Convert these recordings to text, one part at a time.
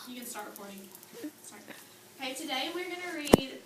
You can start recording. Start. Okay, today we're going to read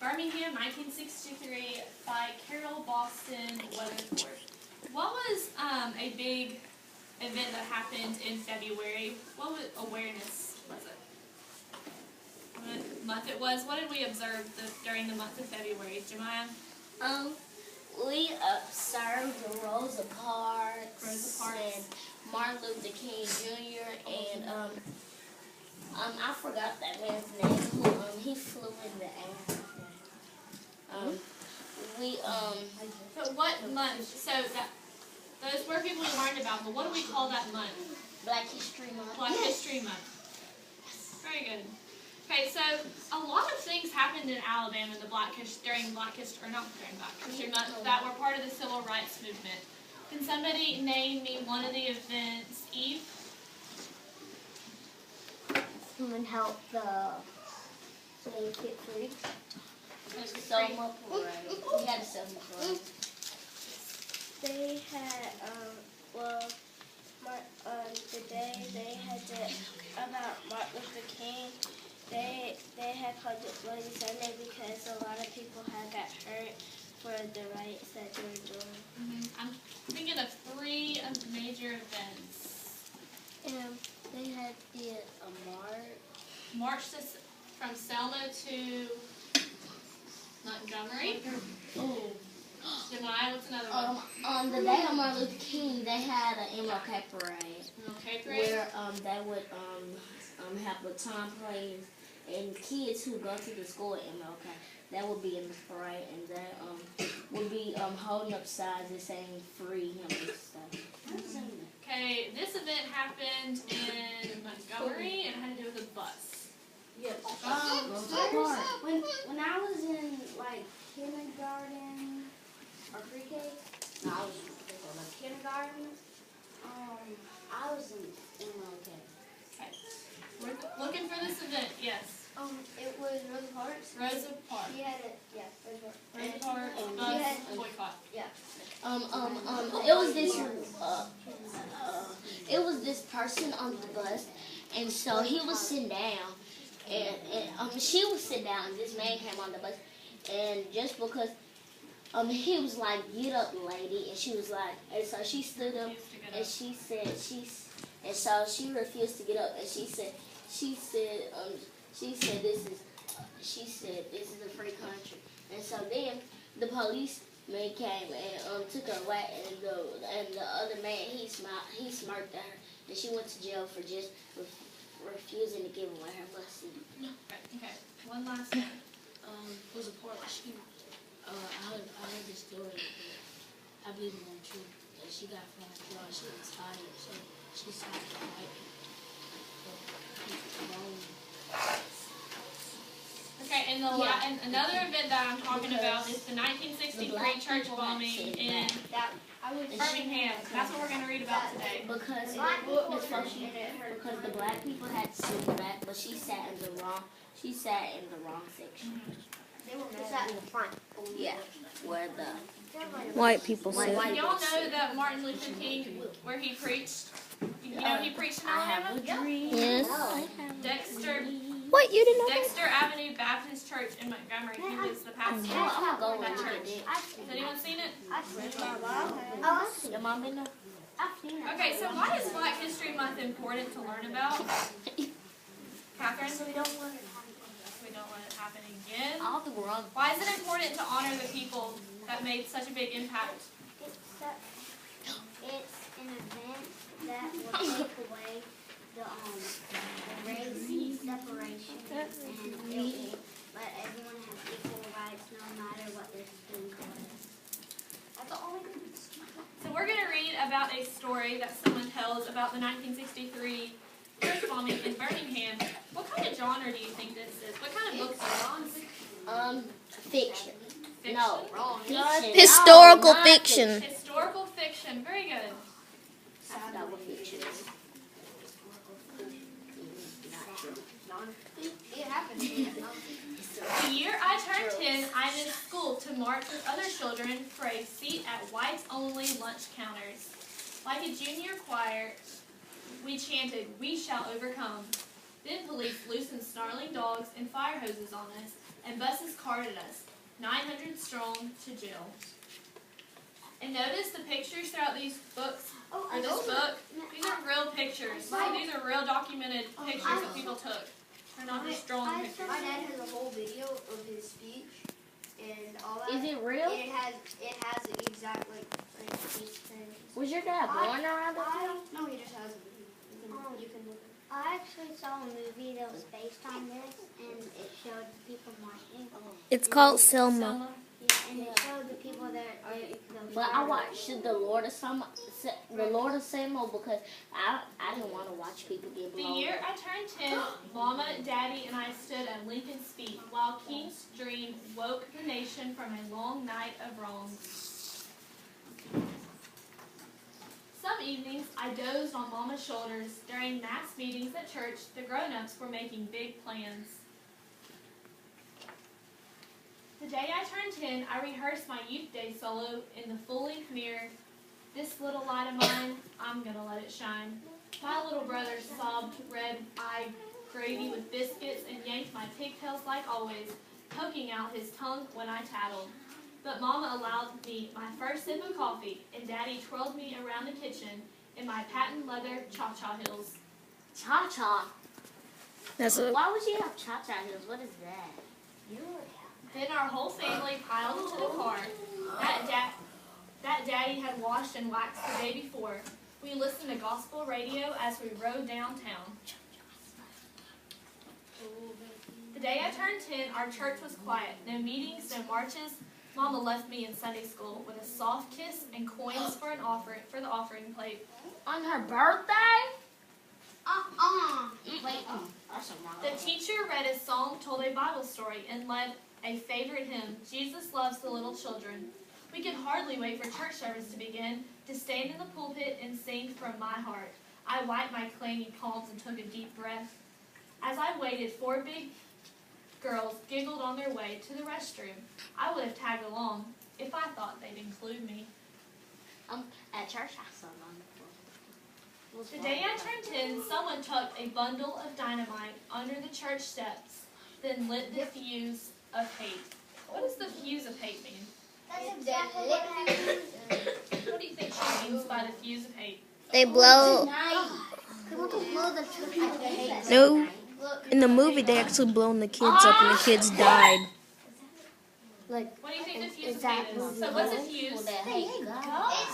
Birmingham, 1963 by Carol Boston Weatherford. What was a big event that happened in February? What awareness was it? What month it was? What did we observe during the month of February, Jemiah? We observed the Rosa Parks and Martin Luther King Jr. and I forgot that man's name. He flew in the air. So what month? So those were people we learned about, but what do we call that month? Black History Month. Black History Month. Very good. Okay, so a lot of things happened in Alabama during Black History Month that were part of the Civil Rights Movement. Can somebody name me one of the events? Eve? Someone helped the slaves get free. Selma Parade. We had a Selma Parade. They had, the day they had about Martin Luther King, they had called it Bloody Sunday because a lot of people had got hurt for the rights that they were doing. I'm thinking of three major events. They had March from Selma to Montgomery. Jemiah, what's another one? On the day of Martin Luther King, they had an MLK parade. MLK parade? Where they would have baton parades and kids who go to the school at MLK. That would be in the parade, and they would be holding up signs and saying "Free him" and stuff. Okay, this event happened in Montgomery and had to do with a bus. Yes. When I was in like kindergarten or pre-K, no, I was in kindergarten. I was in MLK. Okay, we're looking for this event. Yes. It was Rosa Parks. Rosa Parks. She had it, yeah, Rosa Parks. Rosa Parks bus boycott. Yeah. It was this person on the bus, and so he was sitting down, and she was sitting down, and this man came on the bus, and just because he was like, "Get up, lady," and she was like, and so she stood up, and she said and so she refused to get up, and she said this is a free country, and so then the policeman came and took her away, and the other man he smirked at her, and she went to jail for just refusing to give away her bus seat. Okay, one last one. Was a part I heard this story. I believe it was true. That she got fast drawn. She was tired, so she stopped the fight. Okay, and another event that I'm talking about is the 1963 church bombing in Birmingham. That's what we're going to read about today. Because the black people had to sit back, but she sat in the wrong section. They sat in the front. Yeah, where the white people sit. Y'all know that Martin Luther King, where he preached? You know he preached in Alabama? Yes. Dexter. What, you didn't know that? Dexter Avenue Baptist Church in Montgomery. He was the pastor of that church. Has anyone seen it? Your mom been there? Okay, so why is Black History Month important to learn about? Catherine? We don't want it to happen again. Why is it important to honor the people that made such a big impact? It's an event that will take away the race separation and let everyone have equal rights no matter what their skin color is. That's all we do. So we're going to read about a story that someone tells about the 1963 church bombing in Birmingham. What kind of genre do you think this is? What kind of books are these? Fiction. Fiction? No, Wrong. fiction. Historical No, fiction. Historical fiction. Very good. That's not what fiction is. The year I turned 10, I missed school to march with other children for a seat at whites-only lunch counters. Like a junior choir, we chanted, "We shall overcome." Then police snarling dogs and fire hoses on us, and buses carted us, 900 strong, to jail. And notice the pictures throughout these books, or this book, these are real pictures. So these are real documented pictures that people took. They're not just drawn pictures. My dad has a whole video of his speech and all that. Is it real? And it has the exact like speech thing. Was your dad born around that time? No, he just has it. You can look it. I actually saw a movie that was based on this, and it showed the people marching. It's called Selma. Yeah, and it showed the people that. But I watched the Lord of Selma because I didn't want to watch people get The blown year up. I turned 10, Mama, Daddy, and I stood at Lincoln's feet while King's dream woke the nation from a long night of wrongs. Some evenings, I dozed on Mama's shoulders. During mass meetings at church, the grown-ups were making big plans. The day I turned 10, I rehearsed my youth day solo in the full-length mirror. This little light of mine, I'm gonna let it shine. My little brother sobbed red-eyed gravy with biscuits and yanked my pigtails like always, poking out his tongue when I tattled. But Mama allowed me my first sip of coffee, and Daddy twirled me around the kitchen in my patent leather cha-cha heels. Cha-cha. That's a Why would you have cha-cha heels? What is that? Then our whole family piled into the car. That Daddy had washed and waxed the day before. We listened to gospel radio as we rode downtown. The day I turned 10, our church was quiet. No meetings, no marches. Mama left me in Sunday school with a soft kiss and coins for the offering plate. On her birthday? Wait. The teacher read a psalm, told a Bible story, and led a favorite hymn, Jesus Loves the Little Children. We could hardly wait for church service to begin, to stand in the pulpit and sing from my heart. I wiped my clammy palms and took a deep breath. As I waited, 4 big girls giggled on their way to the restroom. I would have tagged along if I thought they'd include me. At church I saw them on the floor. The day I turned 10, someone tucked a bundle of dynamite under the church steps, then lit the fuse of hate. What does the fuse of hate mean? That's exactly what happened. What do you think she means by the fuse of hate? they blow. They want to blow the church. No, in the movie they actually blown the kids up and the kids died. What do you think the fuse of hate is? So what's a fuse? It's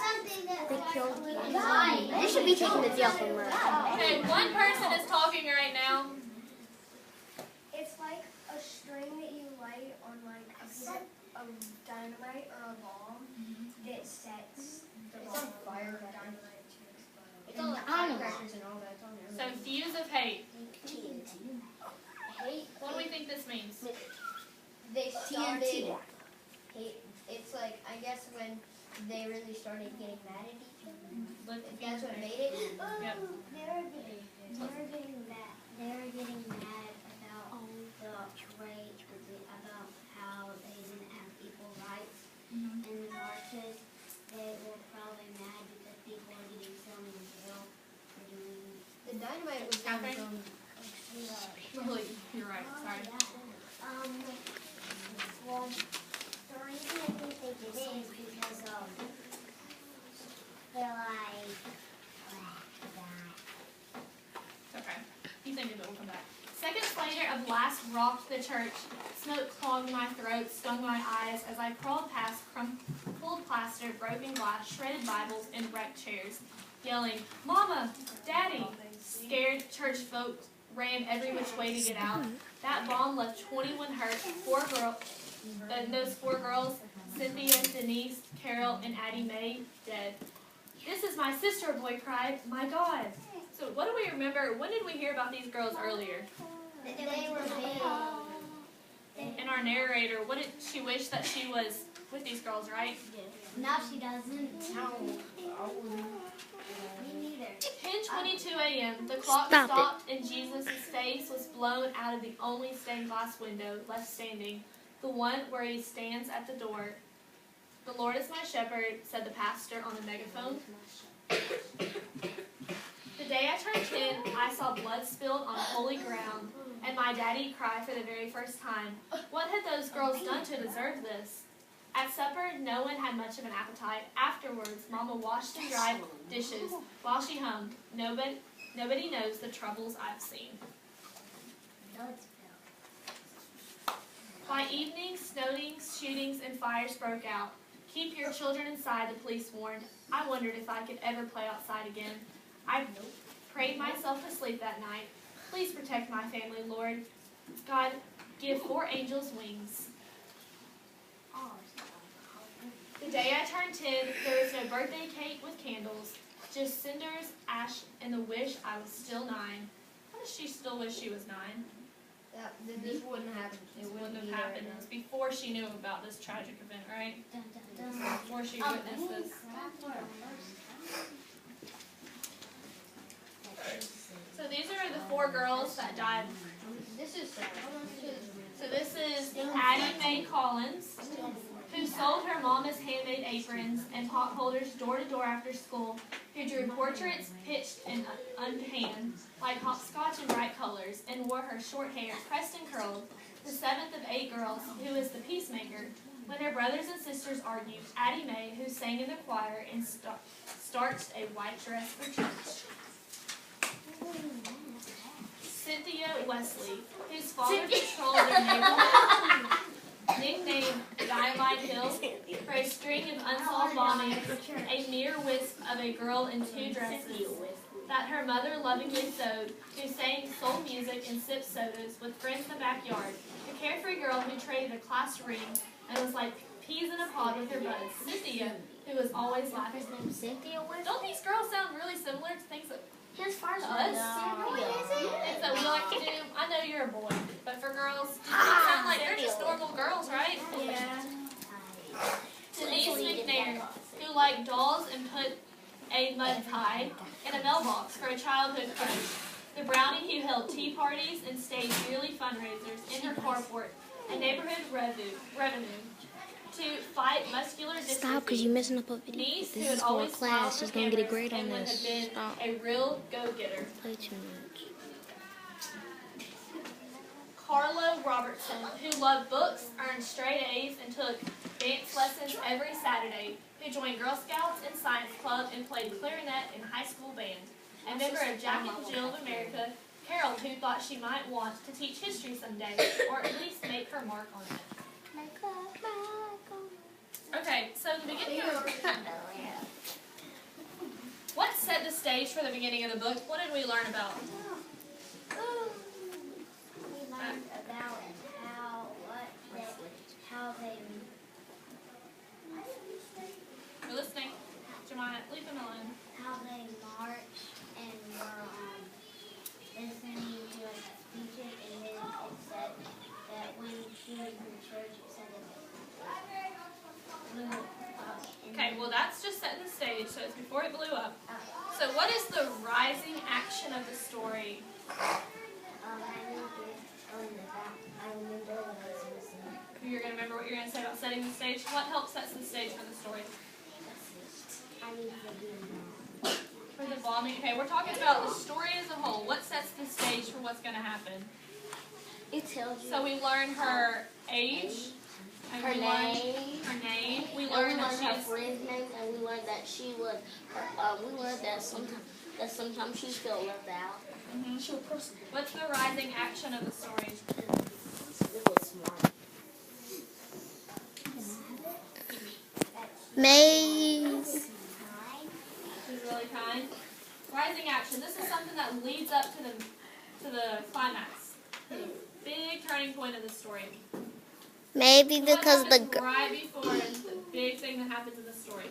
something that they killed. They should be taken to jail for murder. Okay, one person is talking right now. It's like a string that you light on like a piece of dynamite or a bomb that sets the bomb on fire. Dynamite to explode. It's all like firecrackers and all that. It's on there. So fuse of hate. Hate. What do we think this means? They started. It's like, I guess when they really started getting mad at each other. That's what made it. Yep. They were getting mad. They were getting mad about the way, about how they didn't have equal rights. In the marches, they were probably mad because people were getting thrown in jail for doing. The dynamite was Catherine? Really, you're right. Sorry. Well, the reason I think they did it is because they're like It's okay. You think of it, we'll come back. Seconds later, a blast rocked the church. Smoke clogged my throat, stung my eyes as I crawled past crumpled plaster, broken glass, shredded Bibles, and wrecked chairs, yelling, "Mama! Daddy!" Scared church folk ran every which way to get out. That bomb left 21 hurt, 4 girls. Those 4 girls, Cynthia, Denise, Carol, and Addie Mae, dead. "This is my sister," a boy cried. "My God." So what do we remember? When did we hear about these girls earlier? they were big. And our narrator, what did she wish that she was with these girls, right? Now she doesn't. No. Me neither. 10:22 a.m. The clock Stop it. stopped and Jesus' face was blown out of the only stained glass window left standing, the one where he stands at the door. "The Lord is my shepherd," said the pastor on the megaphone. The The day I turned 10, I saw blood spilled on holy ground, and my daddy cry for the very first time. What had those girls done to deserve this? At supper, no one had much of an appetite. Afterwards, Mama washed and dried dishes while she hummed, Nobody knows the troubles I've seen. By evening, snowings, shootings, and fires broke out. Keep your children inside, the police warned. I wondered if I could ever play outside again. I prayed myself to sleep that night. Please protect my family, Lord. God, give 4 angels wings. The day I turned 10, there was no birthday cake with candles, just cinders, ash, and the wish I was still 9. How does she still wish she was 9? This wouldn't happen. It wouldn't have happened. It was before she knew about this tragic event, right? Before she witnessed this. So these are the 4 girls that died. So this is Addie Mae Collins, who sold her mama's handmade aprons and pot holders door to door after school, who drew portraits pitched and unpanned like hopscotch in bright colors, and wore her short hair pressed and curled. The 7th of 8 girls, who is the peacemaker. When her brothers and sisters argued, Addie Mae, who sang in the choir and starched a white dress for church. Cynthia Wesley, whose father patrolled their neighborhood, nicknamed Dynamite Hill, for a string of unsolved bombings, a mere wisp of a girl in 2 dresses that her mother lovingly sewed, who sang soul music and sipped sodas with friends in the backyard, a carefree girl who traded a class ring and was like peas in a pod with her buds, Cynthia, who was always laughing. Cynthia was. Don't these girls sound really similar to things that His first to one. us? Things that we like to do? I know you're a boy, but for girls, it sound like they're just normal girls, right? Yeah. Denise McNair, who liked dolls and put a mud pie in a mailbox for a childhood crush. The brownie who held tea parties and staged yearly fundraisers in her carport, a neighborhood revenue. To fight muscular dystrophy. Stop, because you're messing up a video. Niece, This who is had for always class. smiled She's for going to get a cameras grade on and would this. have been Stop. a real go-getter. Play too much. Carlo Robertson, who loved books, earned straight A's, and took dance lessons every Saturday, who joined Girl Scouts and Science Club and played clarinet in high school band. A member of Jack and Jill of America, Carol, who thought she might want to teach history someday, or at least make her mark on it. Okay, so the beginning of what set the stage for the beginning of the book? What did we learn about? We learned about how they You're listening. Jemima, leave them alone. how they marched and were listening to speeches, and then it said that when she was in church, it said that it blew up. Okay, well that's just setting the stage, so it's before it blew up. So what is the rising action of the story? You're going to remember what you're going to say about setting the stage? What helps set the stage for the story? For the bombing? Okay, we're talking about the story as a whole. What sets the stage for what's going to happen? It tells you So we learn her age. and her we learn name. Her name. We And learn we that learned her she's... friend's name, and we learned that she would. We learned that sometimes she felt left out. She was personal. What's the rising action of the story? It was smart. Maze. She's really kind. Rising action. This is something that leads up to the climax. Big turning point of the story. Maybe What because the happens right before the big thing that happens in the story.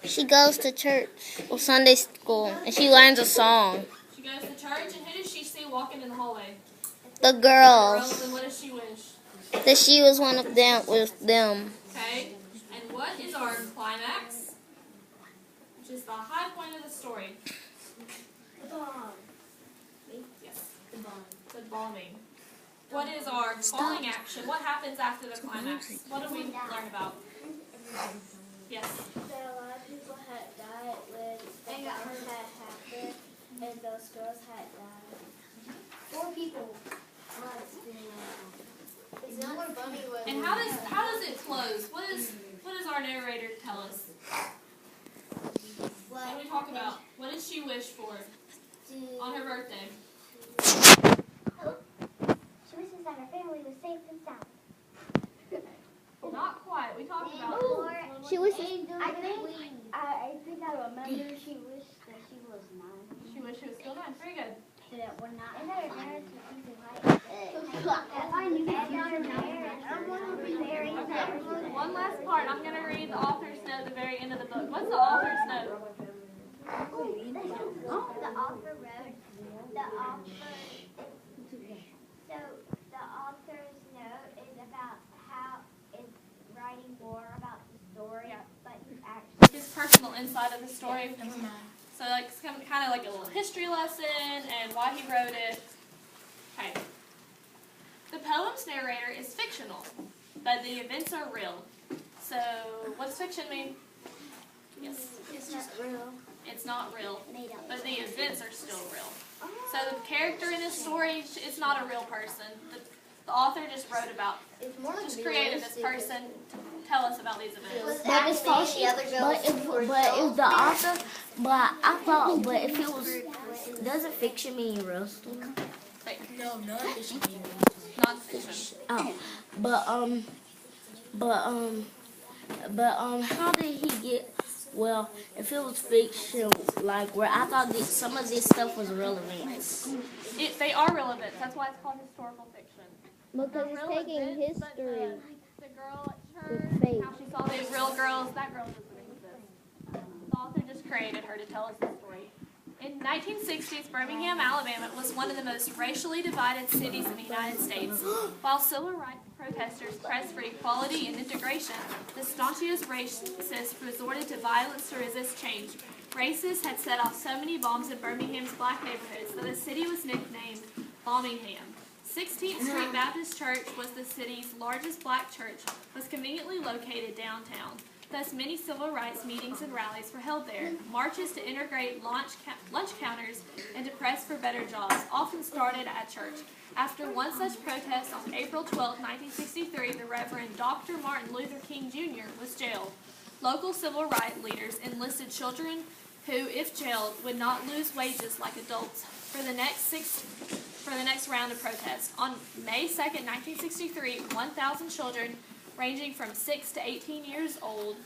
she goes to church or Sunday school and she learns a song. She goes to church, and who does she see walking in the hallway? The Girls, girls. and what does she wish? That she was one of them with them. Okay, and what is our climax? Which is the high point of the story. Yes, the bombing. What is our calling action? What happens after the climax? What do we learn about? Yes. That a lot of people had happened, and those girls had died. 4 people was Is that where Bunny was? And how does it close? What does our narrator tell us? What do we talk about? What did she wish for on her birthday? She wishes that her family was safe and sound. Not quite. We talked about She wishes. I think I remember. She wished that she was 9. she wished she was still 9. Very good. That we're not. And that her parents were easy right. I knew that. Okay. One last part. I'm going to read the author's note at the very end of the book. What's the author's note? The author wrote. So the author's note is about how it's writing more about the story, but he's actually. His personal insight of the story. So like it's kind of like a little history lesson and why he wrote it. Okay. The poem's narrator is fictional, but the events are real. So what's fiction mean? Yes. It's not real. It's not real, Made up. but the events are still real. So the character in this story, it's not a real person. The author just wrote about, just created this person to tell us about these events. But it's Foshee. But if the author, but if it was, doesn't fiction mean real story? No, non-fiction. Non-fiction. Oh, but how did he get? Well, if it was fiction, like where I thought that some of this stuff was relevant. They are real events. That's why it's called historical fiction. Because it's Real taking events, but history. the girl at church, with faith. how she saw these real girls, that girl doesn't exist. The author just created her to tell us the story. In 1960s, Birmingham, Alabama was one of the most racially divided cities in the United States. While civil rights protesters pressed for equality and integration, the staunchest racists resorted to violence to resist change. Racists had set off so many bombs in Birmingham's black neighborhoods that the city was nicknamed Bombingham. 16th Street Baptist Church was the city's largest black church, was conveniently located downtown. Thus, many civil rights meetings and rallies were held there. Marches to integrate lunch counters and to press for better jobs often started at church. After one such protest on April 12, 1963, the Reverend Dr. Martin Luther King Jr. was jailed. Local civil rights leaders enlisted children who, if jailed, would not lose wages like adults for the next round of protests. On May 2, 1963, 1,000 children ranging from 6 to 18 years old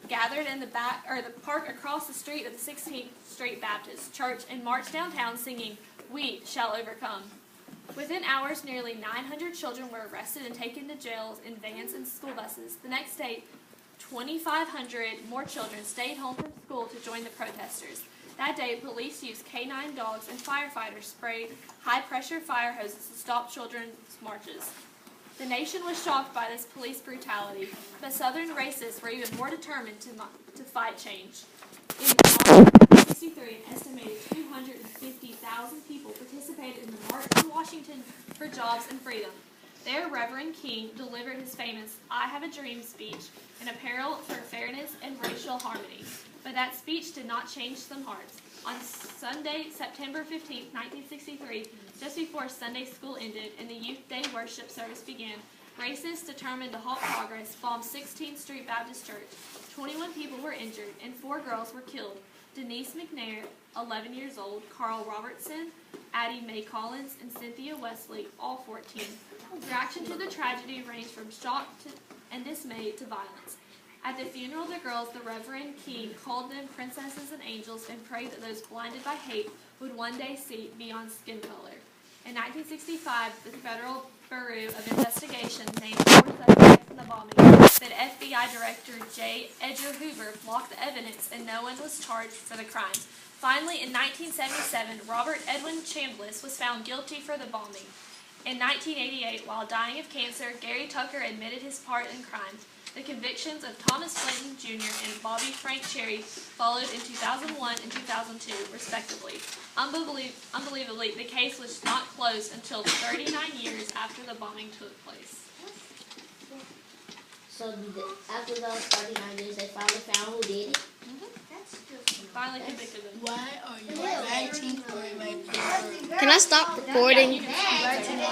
gathered in the park across the street of the 16th Street Baptist Church and marched downtown singing, "We shall overcome." Within hours, nearly 900 children were arrested and taken to jails in vans and school buses. The next day, 2,500 more children stayed home from school to join the protesters. That day, police used canine dogs and firefighters sprayed high-pressure fire hoses to stop children's marches. The nation was shocked by this police brutality, but Southern racists were even more determined to fight change. In 1963, an estimated 250,000 people participated in the March to Washington for Jobs and Freedom. There, Reverend King delivered his famous "I Have a Dream" speech, an apparel for fairness and racial harmony. But that speech did not change some hearts. On Sunday, September 15, 1963, just before Sunday school ended and the Youth Day worship service began, racists determined to halt progress bombed 16th Street Baptist Church. 21 people were injured and 4 girls were killed. Denise McNair, 11 years old, Carl Robertson, Addie Mae Collins, and Cynthia Wesley, all 14. Reaction to the tragedy ranged from shock and dismay to violence. At the funeral of the girls, the Reverend King called them princesses and angels and prayed that those blinded by hate would one day see beyond skin color. In 1965, the Federal Bureau of Investigation named 4 suspects in the bombing, but FBI Director J. Edgar Hoover blocked the evidence and no one was charged for the crimes. Finally, in 1977, Robert Edwin Chambliss was found guilty for the bombing. In 1988, while dying of cancer, Gary Tucker admitted his part in crime. The convictions of Thomas Clinton Jr. and Bobby Frank Cherry followed in 2001 and 2002, respectively. Unbelievably, the case was not closed until 39 years after the bombing took place. So after those 39 years, they finally found who did it? Mm-hmm. Finally convicted them. Why are you writing for my paper? Can I stop recording? You can